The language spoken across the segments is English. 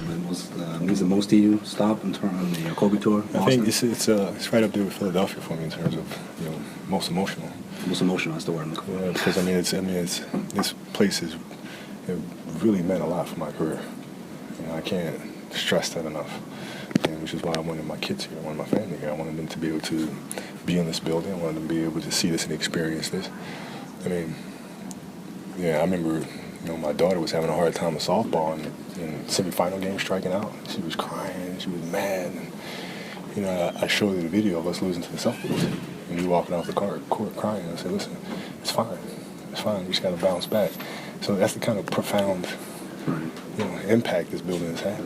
means the most to you? Stop on the Kobe tour. I think it's right up there with Philadelphia for me in terms of most emotional. Most emotional, that's the word. Yeah, because this place it really meant a lot for my career. I can't stress that enough. Which is why I wanted my kids here, I wanted my family here. I wanted them to be able to be in this building. I wanted them to be able to see this and experience this. I remember, my daughter was having a hard time with softball in semifinal game, striking out. She was crying, she was mad. And, I showed her the video of us losing to the Celtics. And we walking off the court crying. I said, listen, it's fine. It's fine. We just got to bounce back. So that's the kind of profound impact this building has had.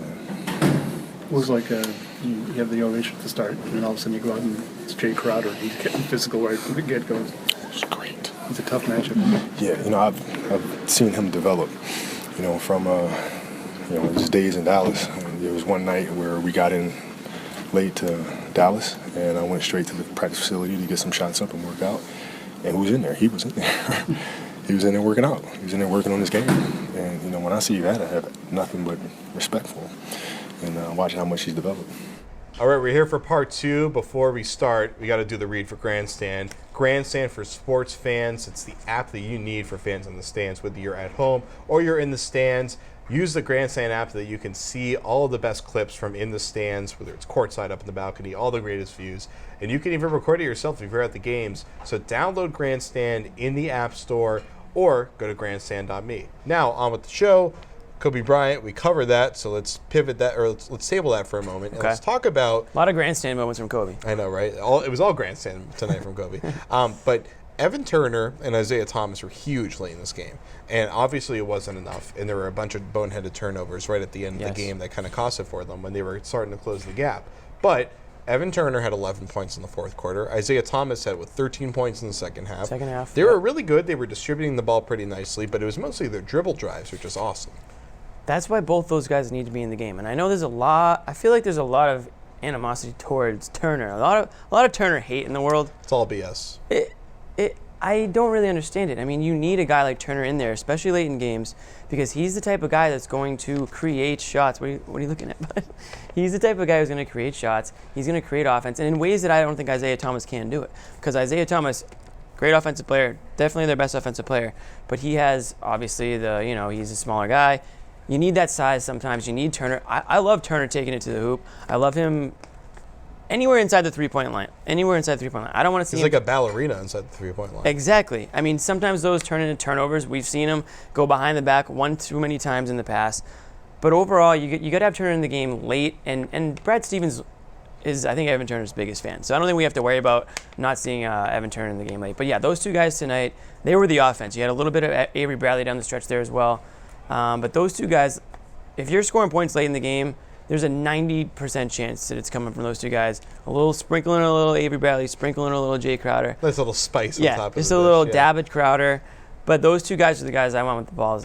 It was like you have the ovation at the start, and then all of a sudden you go out and it's Jay Crowder. He's getting physical right from the get-go. It's great. It's a tough matchup. Yeah, I've seen him develop, from his days in Dallas. There was one night where we got in late to Dallas, and I went straight to the practice facility to get some shots up and work out. And who was in there? He was in there. He was in there working out. He was in there working on his game. And, when I see that, I have nothing but respect for him. And watching how much he's developed. All right, we're here for part 2. Before we start, we got to do the read for Grandstand. Grandstand for sports fans. It's the app that you need for fans in the stands, whether you're at home or you're in the stands. Use the Grandstand app so that you can see all of the best clips from in the stands, whether it's courtside, up in the balcony, all the greatest views. And you can even record it yourself if you're at the games. So download Grandstand in the App Store or go to grandstand.me. Now, on with the show. Kobe Bryant, we covered that, so let's pivot that, or let's table that for a moment. And let's talk about... A lot of grandstand moments from Kobe. I know, right? It was all grandstand tonight from Kobe. But Evan Turner and Isaiah Thomas were huge late in this game. And obviously it wasn't enough, and there were a bunch of boneheaded turnovers right at the end of the game that kind of cost it for them when they were starting to close the gap. But Evan Turner had 11 points in the fourth quarter. Isaiah Thomas had 13 points in the second half. They were really good. They were distributing the ball pretty nicely, but it was mostly their dribble drives, which is awesome. That's why both those guys need to be in the game. And I know I feel like there's a lot of animosity towards Turner. A lot of Turner hate in the world. It's all BS. I don't really understand it. I mean, you need a guy like Turner in there, especially late in games, because he's the type of guy that's going to create shots. What are you looking at? He's the type of guy who's going to create shots. He's going to create offense, and in ways that I don't think Isaiah Thomas can do it. Because Isaiah Thomas, great offensive player, definitely their best offensive player, but he has obviously he's a smaller guy. You need that size sometimes. You need Turner. I love Turner taking it to the hoop. I love him anywhere inside the three-point line. I don't want to see He's like a ballerina inside the three-point line. Exactly. I mean, sometimes those turn into turnovers. We've seen him go behind the back one too many times in the past. But overall, you got to have Turner in the game late. And Brad Stevens is, I think, Evan Turner's biggest fan. So I don't think we have to worry about not seeing Evan Turner in the game late. But yeah, those two guys tonight, they were the offense. You had a little bit of Avery Bradley down the stretch there as well. But those two guys, if you're scoring points late in the game, there's a 90% chance that it's coming from those two guys. A little sprinkling a little Avery Bradley, sprinkling a little Jay Crowder. Nice little spice on top of it. Just a little dab at Crowder. But those two guys are the guys I want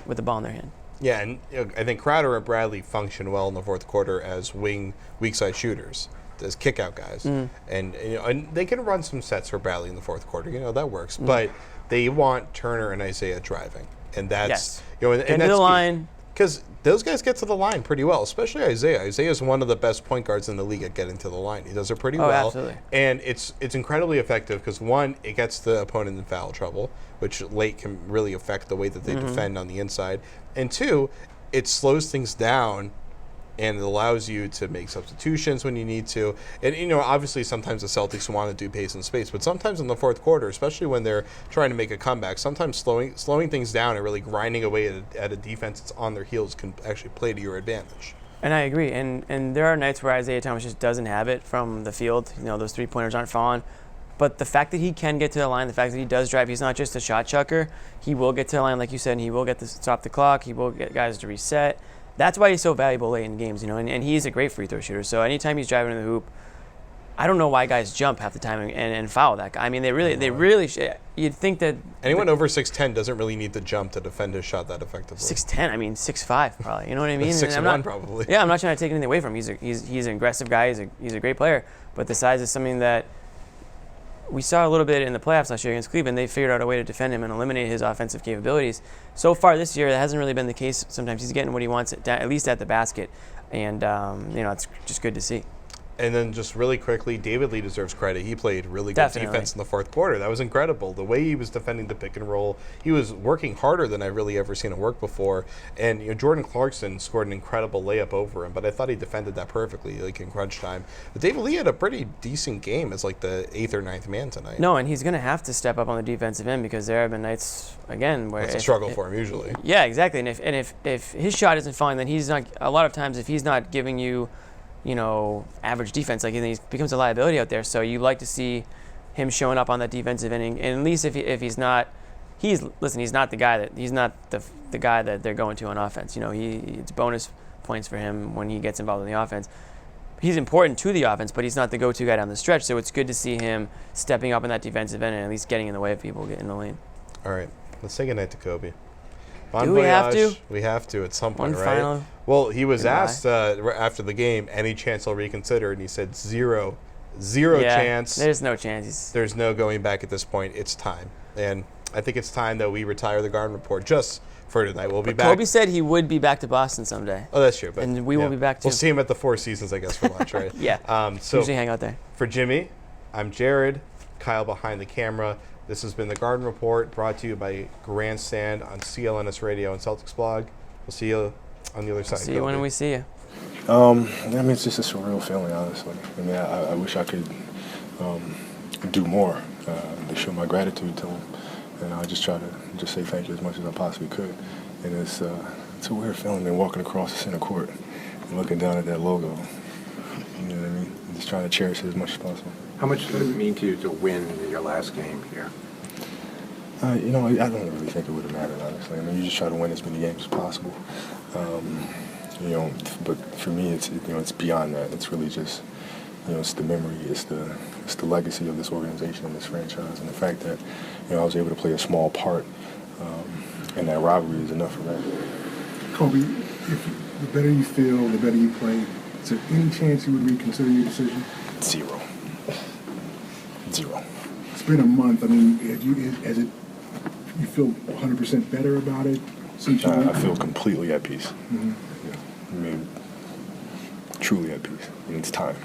with the ball in their hand. Yeah, and I think Crowder and Bradley function well in the fourth quarter as weak side shooters, as kick-out guys. And they can run some sets for Bradley in the fourth quarter. That works. But they want Turner and Isaiah driving. And that's get to the line. Because those guys get to the line pretty well, especially Isaiah. Isaiah is one of the best point guards in the league at getting to the line. He does it pretty well. Absolutely. And it's incredibly effective because, one, it gets the opponent in foul trouble, which late can really affect the way that they defend on the inside. And two, it slows things down and it allows you to make substitutions when you need to. And, obviously sometimes the Celtics want to do pace and space, but sometimes in the fourth quarter, especially when they're trying to make a comeback, sometimes slowing things down and really grinding away at a defense that's on their heels can actually play to your advantage. And I agree. And there are nights where Isaiah Thomas just doesn't have it from the field. Those three-pointers aren't falling. But the fact that he can get to the line, the fact that he does drive, he's not just a shot chucker. He will get to the line, like you said, and he will stop the clock. He will get guys to reset. That's why he's so valuable late in games, and he's a great free throw shooter. So anytime he's driving to the hoop, I don't know why guys jump half the time and foul that guy. I mean, they really you'd think that anyone over 6'10" doesn't really need to jump to defend his shot that effectively. 6'10", I mean 6'5" probably. You know what I mean? 6'1" probably. Yeah, I'm not trying to take anything away from him. He's an aggressive guy. He's a great player, but the size is something that we saw a little bit in the playoffs last year against Cleveland. They figured out a way to defend him and eliminate his offensive capabilities. So far this year, that hasn't really been the case. Sometimes he's getting what he wants, at least at the basket. And, it's just good to see. And then just really quickly, David Lee deserves credit. He played really good Definitely. defense in the fourth quarter. That was incredible. The way he was defending the pick and roll, he was working harder than I've really ever seen him work before. And Jordan Clarkson scored an incredible layup over him, but I thought he defended that perfectly, like in crunch time. But David Lee had a pretty decent game as like the 8th or 9th man tonight. No, and he's going to have to step up on the defensive end because there have been nights, again, where It's a struggle for him usually. Yeah, exactly. And if his shot isn't falling, then he's not. A lot of times, if he's not giving you, average defense, like he becomes a liability out there. So you like to see him showing up on that defensive inning, and at least if he's not, he's not the guy that they're going to on offense. It's bonus points for him when he gets involved in the offense. He's important to the offense, but he's not the go-to guy down the stretch. So it's good to see him stepping up in that defensive end and at least getting in the way of people getting in the lane. All right, let's say goodnight to Kobe. Bon Do we have voyage. to? We have to at some point, One right? final Well, he was goodbye. asked after the game, any chance he'll reconsider, and he said zero chance. There's no chance. There's no going back at this point. It's time. And I think it's time that we retire the Garden Report just for tonight. We'll be back. Kobe said he would be back to Boston someday. Oh, that's true. But, And we will be back, too. We'll see him at the Four Seasons, I guess, for lunch, right? Yeah. So Usually hang out there. for Jimmy, I'm Jared, Kyle behind the camera. This has been the Garden Report, brought to you by Grandstand on CLNS Radio and Celtics Blog. We'll see you on the other side. See you when we see you. It's just a surreal feeling, honestly. I wish I could do more to show my gratitude to him. And I just try to just say thank you as much as I possibly could. And it's a weird feeling than walking across the center court and looking down at that logo. You know what I mean? And just trying to cherish it as much as possible. How much did it mean to you to win your last game here? I don't really think it would have mattered, honestly. You just try to win as many games as possible. But for me, it's beyond that. It's really just, it's the memory, it's the legacy of this organization and this franchise, and the fact that, I was able to play a small part in that rivalry is enough for that. Kobe, the better you feel, the better you play, is there any chance you would reconsider your decision? Zero. It's been a month. You feel 100% better about it since you I feel completely at peace. Mm-hmm. Yeah. Truly at peace. And it's time.